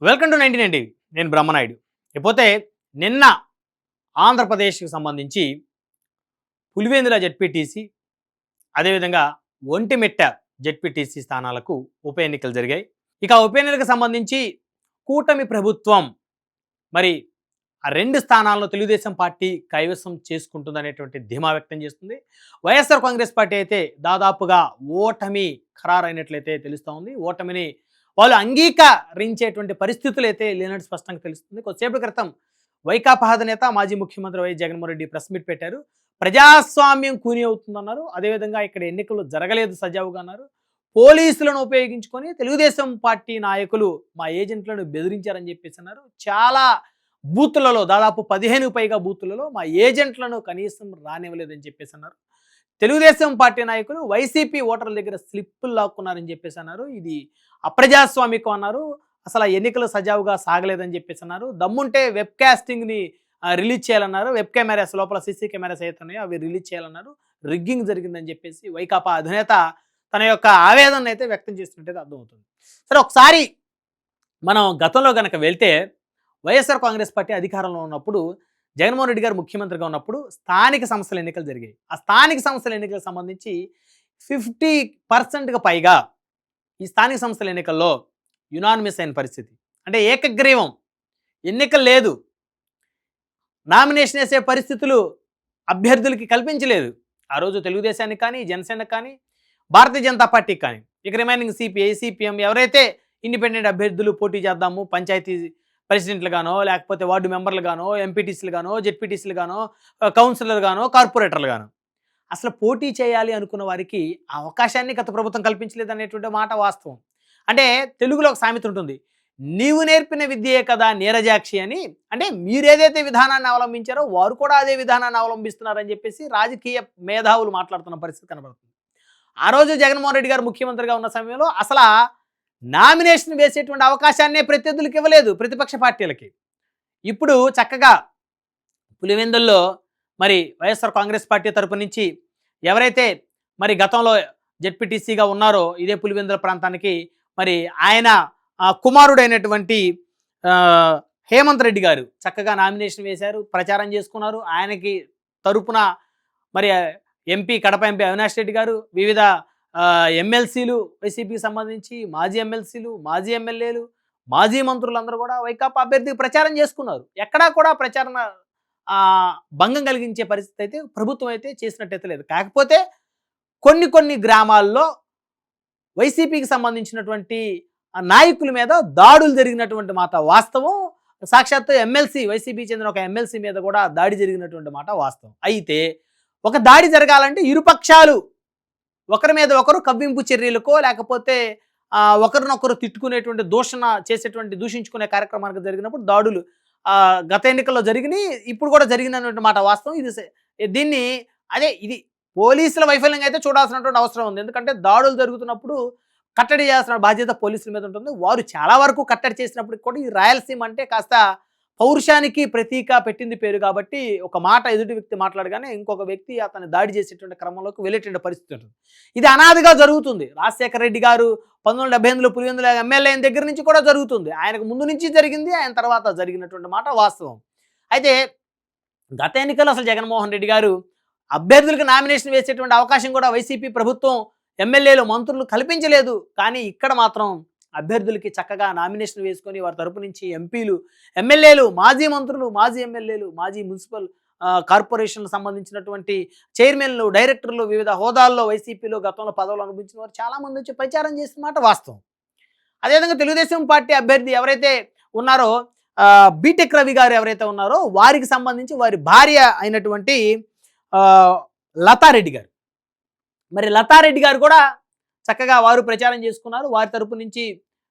Welcome to 99 TV. నేను బ్రహ్మనాయుడు. ఇకపోతే నిన్న ఆంధ్రప్రదేశ్కి సంబంధించి పులివెందుల జెడ్పీటీసీ, అదేవిధంగా ఒంటిమిట్ట జెడ్పీటీసీ స్థానాలకు ఉప ఎన్నికలు జరిగాయి. ఇక ఉప ఎన్నికలకు సంబంధించి కూటమి ప్రభుత్వం మరి ఆ రెండు స్థానాలను తెలుగుదేశం పార్టీ కైవసం చేసుకుంటుందనేటువంటి ధీమా వ్యక్తం చేస్తుంది. వైఎస్ఆర్ కాంగ్రెస్ పార్టీ అయితే దాదాపుగా ఓటమి ఖరారైనట్లయితే తెలుస్తూ ఉంది. ఓటమిని వాళ్ళు అంగీకరించేటువంటి పరిస్థితులు అయితే లేనట్టు స్పష్టంగా తెలుస్తుంది. కొద్దిసేపటి క్రితం వైకాపా అధినేత మాజీ ముఖ్యమంత్రి YS Jaganmohan Reddy press meet పెట్టారు. ప్రజాస్వామ్యం కూని అవుతుందన్నారు. అదేవిధంగా ఇక్కడ ఎన్నికలు జరగలేదు సజావుగా అన్నారు. పోలీసులను ఉపయోగించుకొని తెలుగుదేశం పార్టీ నాయకులు మా ఏజెంట్లను బెదిరించారని చెప్పేసి అన్నారు. చాలా బూతులలో దాదాపు 15 పైగా బూతులలో మా ఏజెంట్లను కనీసం రానివ్వలేదని చెప్పేసి అన్నారు. తెలుగుదేశం పార్టీ నాయకులు వైసీపీ ఓటర్ల దగ్గర స్లిప్పులు లాక్కున్నారని చెప్పేసి అన్నారు. ఇది అప్రజాస్వామికం అన్నారు. అసలు ఎన్నికలు సజావుగా సాగలేదని చెప్పేసి అన్నారు. దమ్ముంటే వెబ్ కాస్టింగ్ని రిలీజ్ చేయాలన్నారు. వెబ్ కెమెరాస్ లోపల సీసీ కెమెరాస్ అవుతున్నాయో అవి రిలీజ్ చేయాలన్నారు. రిగ్గింగ్ జరిగిందని చెప్పేసి వైకాపా అధినేత తన యొక్క ఆవేదన అయితే వ్యక్తం చేస్తున్నట్టు అర్థమవుతుంది. సరే, ఒకసారి మనం గతంలో కనుక వెళ్తే వైఎస్ఆర్ కాంగ్రెస్ పార్టీ అధికారంలో ఉన్నప్పుడు జగన్మోహన్ రెడ్డి గారు ముఖ్యమంత్రిగా ఉన్నప్పుడు స్థానిక సంస్థల ఎన్నికలు జరిగాయి. ఆ స్థానిక సంస్థల ఎన్నికలకు సంబంధించి 50% పైగా ఈ స్థానిక సంస్థల ఎన్నికల్లో యునానిమస్ అయిన పరిస్థితి. అంటే ఏకగ్రీవం, ఎన్నికలు లేదు, నామినేషన్ వేసే పరిస్థితులు అభ్యర్థులకి కల్పించలేదు. ఆ రోజు తెలుగుదేశానికి కానీ, జనసేనకు కానీ, భారతీయ జనతా పార్టీకి కానీ, ఇక రిమైనింగ్ సిపిఐ, సిపిఎం ఎవరైతే ఇండిపెండెంట్ అభ్యర్థులు పోటీ చేద్దాము, పంచాయతీ ప్రెసిడెంట్లు గానో, లేకపోతే వార్డు మెంబర్లు గానో, ఎంపీటీసీలు గానో, జెడ్పీటీసీలు గానో, కౌన్సిలర్ గానో, కార్పొరేటర్లు గానో అసలు పోటీ చేయాలి అనుకున్న వారికి ఆ అవకాశాన్ని గత ప్రభుత్వం కల్పించలేదు అనేటువంటి మాట వాస్తవం. అంటే తెలుగులో ఒక సామెత ఉంటుంది, నీవు నేర్పిన విద్యే కదా నీరజాక్షి అని. అంటే మీరేదైతే విధానాన్ని అవలంబించారో వారు కూడా అదే విధానాన్ని అవలంబిస్తున్నారని చెప్పేసి రాజకీయ మేధావులు మాట్లాడుతున్న పరిస్థితి కనబడుతుంది. ఆ రోజు జగన్మోహన్ రెడ్డి గారు ముఖ్యమంత్రిగా ఉన్న సమయంలో అసలు నామినేషన్ వేసేటువంటి అవకాశాన్నే ప్రత్యర్థులకు ఇవ్వలేదు, ప్రతిపక్ష పార్టీలకి. ఇప్పుడు చక్కగా పులివెందుల్లో మరి వైఎస్ఆర్ కాంగ్రెస్ పార్టీ తరపు నుంచి ఎవరైతే మరి గతంలో జెడ్పీటీసీగా ఉన్నారో ఇదే పులివెందుల ప్రాంతానికి మరి ఆయన కుమారుడైనటువంటి హేమంత్ రెడ్డి గారు చక్కగా నామినేషన్ వేశారు, ప్రచారం చేసుకున్నారు. ఆయనకి తరపున మరి ఎంపీ, కడప ఎంపీ అవినాష్ రెడ్డి గారు, వివిధ ఎమ్మెల్సీలు, వైసీపీకి సంబంధించి మాజీ ఎమ్మెల్సీలు, మాజీ ఎమ్మెల్యేలు, మాజీ మంత్రులందరూ కూడా వైకాపా అభ్యర్థికి ప్రచారం చేసుకున్నారు. ఎక్కడా కూడా ప్రచారణ భంగం కలిగించే పరిస్థితి అయితే ప్రభుత్వం అయితే చేసినట్టయితే లేదు. కాకపోతే కొన్ని గ్రామాల్లో వైసీపీకి సంబంధించినటువంటి నాయకుల మీద దాడులు జరిగినటువంటి మాట వాస్తవం. సాక్షాత్తు ఎమ్మెల్సీ, వైసీపీకి చెందిన ఒక ఎమ్మెల్సీ మీద కూడా దాడి జరిగినటువంటి మాట వాస్తవం. అయితే ఒక దాడి జరగాలంటే ఇరుపక్షాలు ఒకరి మీద ఒకరు కవ్వింపు చర్యలకో లేకపోతే ఒకరినొకరు తిట్టుకునేటువంటి దూషించుకునే కార్యక్రమానికి జరిగినప్పుడు దాడులు గత ఎన్నికల్లో జరిగినాయి, ఇప్పుడు కూడా జరిగినటువంటి మాట వాస్తవం. ఇది పోలీసుల వైఫల్యంగా అయితే చూడాల్సినటువంటి అవసరం ఉంది. ఎందుకంటే దాడులు జరుగుతున్నప్పుడు కట్టడి చేయాల్సిన బాధ్యత పోలీసుల మీద ఉంటుంది. వారు చాలా వరకు కట్టడి చేసినప్పటికి కూడా ఈ రాయలసీమ అంటే కాస్త పౌరుషానికి ప్రతీక పెట్టింది పేరు కాబట్టి ఒక మాట ఎదుటి వ్యక్తి మాట్లాడగానే ఇంకొక వ్యక్తి అతన్ని దాడి చేసేటువంటి క్రమంలోకి వెళ్ళేటువంటి పరిస్థితి ఉంటుంది. ఇది అనాదిగా జరుగుతుంది. రాజశేఖర రెడ్డి గారు 1978లో పులివెందుల ఎమ్మెల్యే అయిన దగ్గర నుంచి కూడా జరుగుతుంది. ఆయనకు ముందు నుంచి జరిగింది, ఆయన తర్వాత జరిగినటువంటి మాట వాస్తవం. అయితే గత ఎన్నికల్లో అసలు జగన్మోహన్ రెడ్డి గారు అభ్యర్థులకు నామినేషన్ వేసేటువంటి అవకాశం కూడా వైసీపీ ప్రభుత్వం, ఎమ్మెల్యేలు, మంత్రులు కల్పించలేదు. కానీ ఇక్కడ మాత్రం అభ్యర్థులకి చక్కగా నామినేషన్ వేసుకొని వారి తరపు నుంచి ఎంపీలు, ఎమ్మెల్యేలు, మాజీ మంత్రులు, మాజీ ఎమ్మెల్యేలు, మాజీ మున్సిపల్ కార్పొరేషన్లకు సంబంధించినటువంటి చైర్మన్లు, డైరెక్టర్లు, వివిధ హోదాల్లో వైసీపీలో గతంలో పదవులు అనుభవించిన వారు చాలామంది వచ్చి ప్రచారం చేసిన మాట వాస్తవం. అదేవిధంగా తెలుగుదేశం పార్టీ అభ్యర్థి ఎవరైతే ఉన్నారో బీటెక్ రవి గారు ఎవరైతే ఉన్నారో వారికి సంబంధించి వారి భార్య అయినటువంటి లతారెడ్డి గారు, మరి లతారెడ్డి గారు కూడా చక్కగా వారు ప్రచారం చేసుకున్నారు. వారి తరపు నుంచి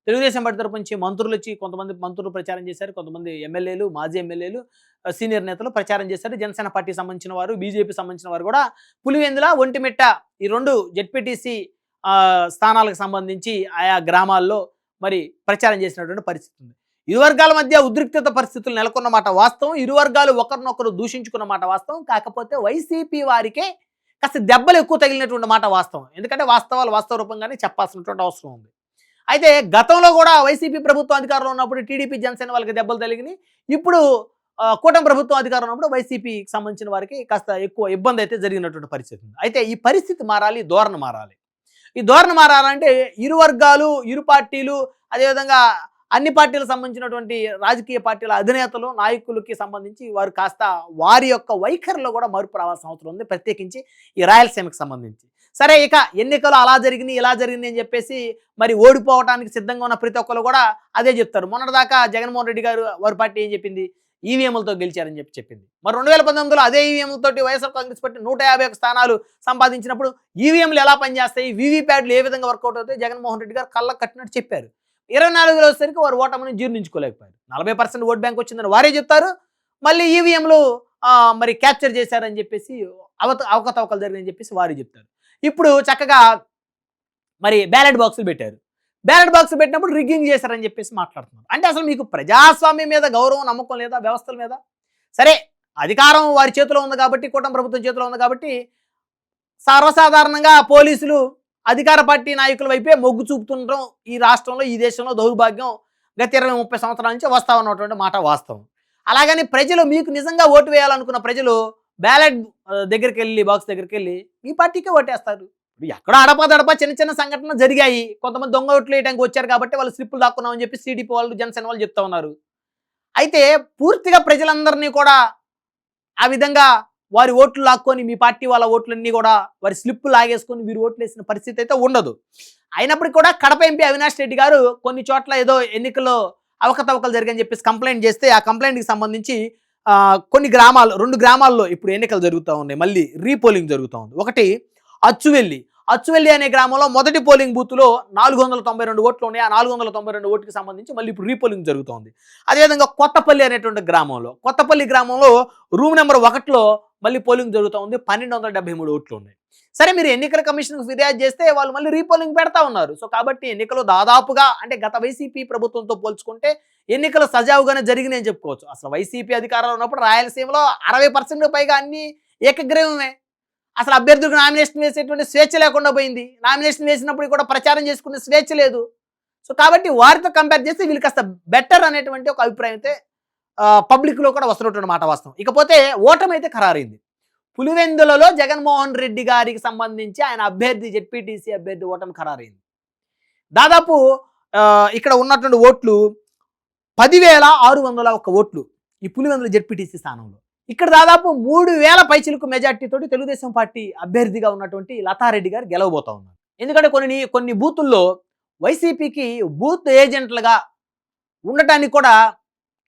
తెలుగుదేశం పార్టీ తరపు నుంచి మంత్రులు వచ్చి కొంతమంది మంత్రులు ప్రచారం చేశారు, కొంతమంది ఎమ్మెల్యేలు, మాజీ ఎమ్మెల్యేలు, సీనియర్ నేతలు ప్రచారం చేశారు. జనసేన పార్టీకి సంబంధించిన వారు, బీజేపీ సంబంధించిన వారు కూడా పులివెందుల, ఒంటిమిట్ట ఈ 2 జెడ్పీటీసీ స్థానాలకు సంబంధించి ఆయా గ్రామాల్లో మరి ప్రచారం చేసినటువంటి పరిస్థితి ఉంది. ఇరు వర్గాల మధ్య ఉద్రిక్తత పరిస్థితులు నెలకొన్న మాట వాస్తవం. ఇరు వర్గాలు ఒకరినొకరు దూషించుకున్న మాట వాస్తవం. కాకపోతే వైసీపీ వారికే కాస్త దెబ్బలు ఎక్కువ తగిలినటువంటి మాట వాస్తవం. ఎందుకంటే వాస్తవాలు వాస్తవ రూపంగానే చెప్పాల్సినటువంటి అవసరం ఉంది. అయితే గతంలో కూడా వైసీపీ ప్రభుత్వం అధికారంలో ఉన్నప్పుడు టీడీపీ జనసేన వాళ్ళకి దెబ్బలు తగిలినాయి. ఇప్పుడు కూటమి ప్రభుత్వం అధికారంలో ఉన్నప్పుడు వైసీపీకి సంబంధించిన వారికి కాస్త ఎక్కువ ఇబ్బంది అయితే జరిగినటువంటి పరిస్థితి ఉంది. అయితే ఈ పరిస్థితి మారాలి, ధోరణి మారాలి. ఈ ధోరణి మారాలంటే ఇరు వర్గాలు, ఇరు పార్టీలు, అదేవిధంగా అన్ని పార్టీలకు సంబంధించినటువంటి రాజకీయ పార్టీల అధినేతలు, నాయకులకి సంబంధించి వారు కాస్త వారి యొక్క వైఖరిలో కూడా మార్పు రావాల్సిన అవసరం ఉంది, ప్రత్యేకించి ఈ రాయలసీమకి సంబంధించి. సరే, ఇక ఎన్నికలు అలా జరిగినాయి, ఇలా జరిగింది అని చెప్పేసి మరి ఓడిపోవడానికి సిద్ధంగా ఉన్న ప్రతి ఒక్కరు కూడా అదే చెప్తారు. మొన్నటిదాకా జగన్మోహన్ రెడ్డి గారు వారి పార్టీ ఏం చెప్పింది? ఈవీఎంలతో గెలిచారని చెప్పింది. మరి 2019లో అదే ఈవీఎంలతోటి వైఎస్ఆర్ కాంగ్రెస్ పార్టీ 151 స్థానాలు సంపాదించినప్పుడు ఈవీఎంలు ఎలా పనిచేస్తాయి, వీవీప్యాడ్లు ఏ విధంగా వర్కౌట్ అవుతాయి జగన్మోహన్ రెడ్డి గారు కళ్ళకు కట్టినట్టు చెప్పారు. 24లో వచ్చేసరికి వారు ఓటమిని జీర్ణించుకోలేకపోయారు. 40% ఓట్ బ్యాంక్ వచ్చిందని వారే చెప్తారు. మళ్ళీ ఈవీఎంలు మరి క్యాప్చర్ చేశారని చెప్పేసి అవకతవకలు జరిగిందని చెప్పేసి వారే చెప్తారు. ఇప్పుడు చక్కగా మరి బ్యాలెట్ బాక్సులు పెట్టారు. బ్యాలెట్ బాక్స్ పెట్టినప్పుడు రిగ్గింగ్ చేశారని చెప్పేసి మాట్లాడుతున్నారు. అంటే అసలు మీకు ప్రజాస్వామ్యం మీద గౌరవం, నమ్మకం లేదా? వ్యవస్థల మీద? సరే, అధికారం వారి చేతిలో ఉంది కాబట్టి, కూటమి ప్రభుత్వం చేతిలో ఉంది కాబట్టి సర్వసాధారణంగా పోలీసులు అధికార పార్టీ నాయకుల వైపే మొగ్గు చూపుతుండడం ఈ రాష్ట్రంలో, ఈ దేశంలో దౌర్భాగ్యం గత 20-30 సంవత్సరాల నుంచి వస్తా ఉన్నటువంటి మాట వాస్తవం. అలాగని ప్రజలు, మీకు నిజంగా ఓటు వేయాలనుకున్న ప్రజలు బ్యాలెట్ దగ్గరికి వెళ్ళి, బాక్స్ దగ్గరికి వెళ్ళి మీ పార్టీకే ఓటేస్తారు. ఎక్కడో అడపదడప చిన్న చిన్న సంఘటనలు జరిగాయి. కొంతమంది దొంగ ఓట్లు వేయడానికి వచ్చారు కాబట్టి వాళ్ళు స్లిప్పులు దాక్కున్నామని చెప్పి టీడీపీ వాళ్ళు, జనసేన వాళ్ళు చెప్తా ఉన్నారు. అయితే పూర్తిగా ప్రజలందరినీ కూడా ఆ విధంగా వారి ఓట్లు లాక్కొని, మీ పార్టీ వాళ్ళ ఓట్లన్నీ కూడా వారి స్లిప్పు లాగేసుకొని వీరు ఓట్లు వేసిన పరిస్థితి అయితే ఉండదు. అయినప్పటికీ కూడా కడప ఎంపీ అవినాష్ రెడ్డి గారు కొన్ని చోట్ల ఏదో ఎన్నికల్లో అవకతవకలు జరిగాయని చెప్పేసి కంప్లైంట్ చేస్తే, ఆ కంప్లైంట్కి సంబంధించి కొన్ని గ్రామాలు, 2 గ్రామాల్లో ఇప్పుడు ఎన్నికలు జరుగుతూ ఉన్నాయి, మళ్ళీ రీపోలింగ్ జరుగుతూ ఉంది. ఒకటి అచ్చువెల్లి అనే గ్రామంలో మొదటి పోలింగ్ బూత్లో 492 ఓట్లు ఉన్నాయి. ఆ 492 ఓట్లకి సంబంధించి మళ్ళీ ఇప్పుడు రీపోలింగ్ జరుగుతోంది. అదేవిధంగా కొత్తపల్లి అనేటువంటి గ్రామంలో రూమ్ నెంబర్ 1లో మళ్ళీ పోలింగ్ జరుగుతూ ఉంది. 1273 ఓట్లు ఉన్నాయి. సరే, మీరు ఎన్నికల కమిషన్కు ఫిర్యాదు చేస్తే వాళ్ళు మళ్ళీ రీపోలింగ్ పెడతా ఉన్నారు. సో కాబట్టి ఎన్నికలు దాదాపుగా, అంటే గత వైసీపీ ప్రభుత్వంతో పోల్చుకుంటే ఎన్నికలు సజావుగానే జరిగినాయని చెప్పుకోవచ్చు. అసలు వైసీపీ అధికారంలో ఉన్నప్పుడు రాయలసీమలో 60% పైగా అన్ని ఏకగ్రీవమే. అసలు అభ్యర్థులకు నామినేషన్ వేసేటువంటి స్వేచ్ఛ లేకుండా పోయింది. నామినేషన్ వేసినప్పుడు కూడా ప్రచారం చేసుకునే స్వేచ్ఛ లేదు. సో కాబట్టి వారితో కంపేర్ చేస్తే వీళ్ళు కాస్త బెటర్ అనేటువంటి ఒక అభిప్రాయం అయితే పబ్లిక్లో కూడా వస్తున్నటువంటి మాట వాస్తవం. ఇకపోతే ఓటమి అయితే ఖరారైంది. పులివెందులలో జగన్మోహన్ రెడ్డి గారికి సంబంధించి ఆయన అభ్యర్థి, జెడ్పీటీసీ అభ్యర్థి ఓటమి ఖరారైంది. దాదాపు ఇక్కడ ఉన్నటువంటి ఓట్లు 10,601 ఓట్లు ఈ పులివెందుల జెడ్పీటీసీ స్థానంలో. ఇక్కడ దాదాపు 3,000 పైచిలకు మెజార్టీతోటి తెలుగుదేశం పార్టీ అభ్యర్థిగా ఉన్నటువంటి లతారెడ్డి గారు గెలవబోతా ఉన్నారు. ఎందుకంటే కొన్ని బూతుల్లో వైసీపీకి బూత్ ఏజెంట్లుగా ఉండటానికి కూడా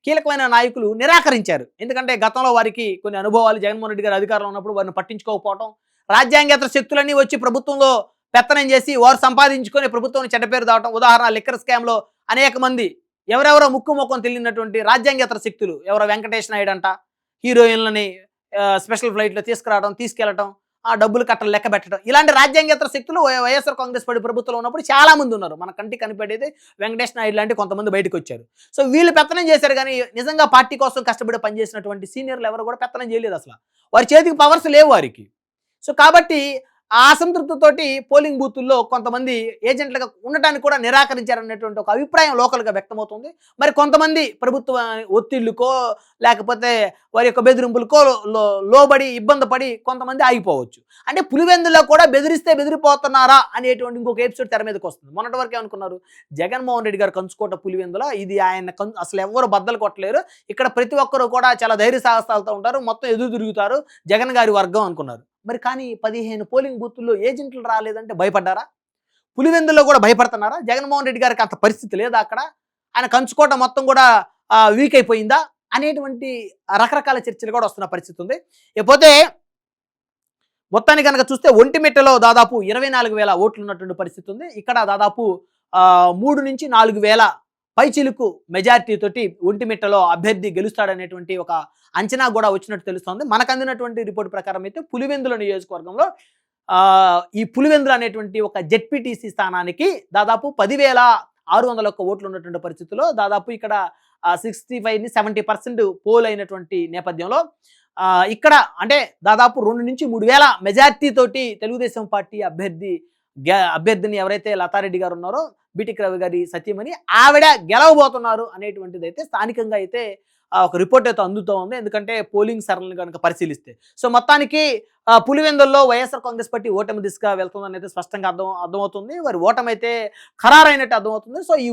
కీలకమైన నాయకులు నిరాకరించారు. ఎందుకంటే గతంలో వారికి కొన్ని అనుభవాలు, జగన్మోహన్ రెడ్డి గారు అధికారంలో ఉన్నప్పుడు వారిని పట్టించుకోకపోవడం, రాజ్యాంగేతర శక్తులన్నీ వచ్చి ప్రభుత్వంలో పెత్తనం చేసి వారు సంపాదించుకొని ప్రభుత్వం చెడ్డ పేరు దావటం. ఉదాహరణ, లిక్కర్ స్కామ్లో అనేక మంది ఎవరెవరో ముక్కు మొక్కం తెలియనటువంటి రాజ్యాంగేతర శక్తులు, ఎవరో వెంకటేష్ నాయుడు అంట, హీరోయిన్లని స్పెషల్ ఫ్లైట్లో తీసుకెళ్లటం, ఆ డబ్బులు కట్టలు లెక్క పెట్టడం, ఇలాంటి రాజ్యాంగేతర శక్తులు వైఎస్ఆర్ కాంగ్రెస్ పార్టీ ప్రభుత్వంలో ఉన్నప్పుడు చాలా మంది ఉన్నారు. మన కంటికి కనిపెట్టేది వెంకటేష్ నాయుడు లాంటి కొంతమంది బయటకు వచ్చారు. సో వీళ్ళు పెత్తనం చేశారు, కానీ నిజంగా పార్టీ కోసం కష్టపడి పనిచేసినటువంటి సీనియర్లు ఎవరు కూడా పెత్తనం చేయలేదు. అసలు వారి చేతికి పవర్స్ లేవు వారికి. సో కాబట్టి ఆ అసంతృప్తితోటి పోలింగ్ బూతుల్లో కొంతమంది ఏజెంట్లుగా ఉండటానికి కూడా నిరాకరించారనేటువంటి ఒక అభిప్రాయం లోకల్గా వ్యక్తమవుతుంది. మరి కొంతమంది ప్రభుత్వ ఒత్తిళ్లకో లేకపోతే వారి యొక్క బెదిరింపులకో లోబడి ఇబ్బంది పడి కొంతమంది ఆగిపోవచ్చు. అంటే పులివెందులో కూడా బెదిరిస్తే బెదిరిపోతున్నారా అనేటువంటి ఇంకొక ఎపిసోడ్ తెర మీదకి వస్తుంది. మొన్నటి వరకు ఏమనుకున్నారు, జగన్మోహన్ రెడ్డి గారు కంచుకోట పులివెందులో ఇది ఆయన అసలు ఎవరు బద్దలు కొట్టలేరు, ఇక్కడ ప్రతి ఒక్కరు కూడా చాలా ధైర్య సాహసాలతో ఉంటారు, మొత్తం ఎదురు తిరుగుతారు, జగన్ గారి వర్గం అనుకున్నారు. మరి కానీ 15 పోలింగ్ బూతుల్లో ఏజెంట్లు రాలేదంటే భయపడ్డారా? పులివెందుల్లో కూడా భయపడుతున్నారా? జగన్మోహన్ రెడ్డి గారికి అంత పరిస్థితి లేదా? అక్కడ ఆయన కంచుకోట మొత్తం కూడా వీక్ అయిపోయిందా అనేటువంటి రకరకాల చర్చలు కూడా వస్తున్న పరిస్థితి ఉంది. ఇకపోతే మొత్తాన్ని కనుక చూస్తే ఒంటిమిట్టలో దాదాపు 24,000 ఓట్లు ఉన్నటువంటి పరిస్థితి ఉంది. ఇక్కడ దాదాపు 3 నుంచి 4,000 పైచిలుకు మెజారిటీ తోటి ఒంటిమిట్టలో అభ్యర్థి గెలుస్తాడనేటువంటి ఒక అంచనా కూడా వచ్చినట్టు తెలుస్తోంది. మనకు అందినటువంటి రిపోర్ట్ ప్రకారం అయితే పులివెందుల నియోజకవర్గంలో ఈ పులివెందులు అనేటువంటి ఒక జెడ్పీటీసీ స్థానానికి దాదాపు 10,601 ఓట్లు ఉన్నటువంటి పరిస్థితుల్లో దాదాపు ఇక్కడ 65-70% పోల్ అయినటువంటి నేపథ్యంలో ఇక్కడ అంటే దాదాపు 2 నుంచి 3,000 మెజార్టీ తోటి తెలుగుదేశం పార్టీ అభ్యర్థిని ఎవరైతే లతారెడ్డి గారు ఉన్నారో బీటెక్ రవి గారి సతీమణి ఆవిడ గెలవబోతున్నారు అనేటువంటిది అయితే స్థానికంగా అయితే ఒక రిపోర్ట్ అయితే అందుతూ ఉంది. ఎందుకంటే పోలింగ్ సరళిని కనుక పరిశీలిస్తే సో మొత్తానికి పులివెందుల్లో వైఎస్ఆర్ కాంగ్రెస్ పార్టీ ఓటమి దిశగా వెళ్తుందని అయితే స్పష్టంగా అర్థమవుతుంది. వారి ఓటమి అయితే ఖరారైనట్టు అర్థమవుతుంది. సో ఈ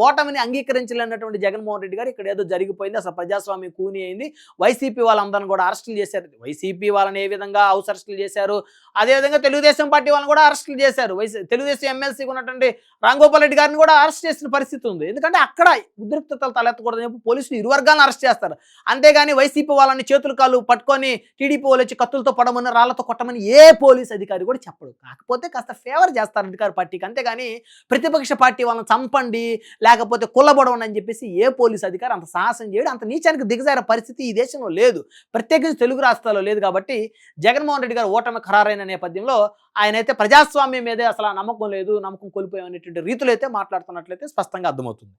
ఓటమిని అంగీకరించలేనటువంటి జగన్మోహన్ రెడ్డి గారు ఇక్కడ ఏదో జరిగిపోయింది, అసలు ప్రజాస్వామ్యం కూని అయింది, వైసీపీ వాళ్ళందరిని కూడా అరెస్టులు చేశారు. వైసీపీ వాళ్ళని ఏ విధంగా హౌస్ అరెస్టులు చేశారు, అదేవిధంగా తెలుగుదేశం పార్టీ వాళ్ళని కూడా అరెస్టులు చేశారు. తెలుగుదేశం ఎమ్మెల్సీగా ఉన్నటువంటి రాంగోపాల్ రెడ్డి గారిని కూడా అరెస్ట్ చేసిన పరిస్థితి ఉంది. ఎందుకంటే అక్కడ ఉద్రిక్తతలు తలెత్తకూడదని చెప్పి పోలీసులు ఇరు వర్గాలను అరెస్ట్ చేస్తారు. అంతేగాని వైసీపీ వాళ్ళని చేతులు కాళ్ళు పట్టుకొని టీడీపీ వాళ్ళు వచ్చి కత్తులతో పడమని రాళ్లతో కొట్టమని ఏ పోలీస్ అధికారి కూడా చెప్పడు. కాకపోతే కాస్త ఫేవర్ చేస్తారు అధికార పార్టీకి, అంతేగాని ప్రతిపక్ష పార్టీ వాళ్ళని చంపండి లేకపోతే కుల్లబడవండి అని చెప్పేసి ఏ పోలీస్ అధికారి అంత సాహసం చేయడు. అంత నీచానికి దిగజారే పరిస్థితి ఈ దేశంలో లేదు, ప్రత్యేకించి తెలుగు రాష్ట్రాల్లో లేదు. కాబట్టి జగన్మోహన్ రెడ్డి గారు ఓటమి ఖరారైన నేపథ్యంలో ఆయన అయితే ప్రజాస్వామ్యం మీదే అసలు నమ్మకం లేదు, నమ్మకం కోల్పోయామనేటువంటి రీతిలో అయితే మాట్లాడుతున్నట్లయితే స్పష్టంగా అర్థమవుతుంది.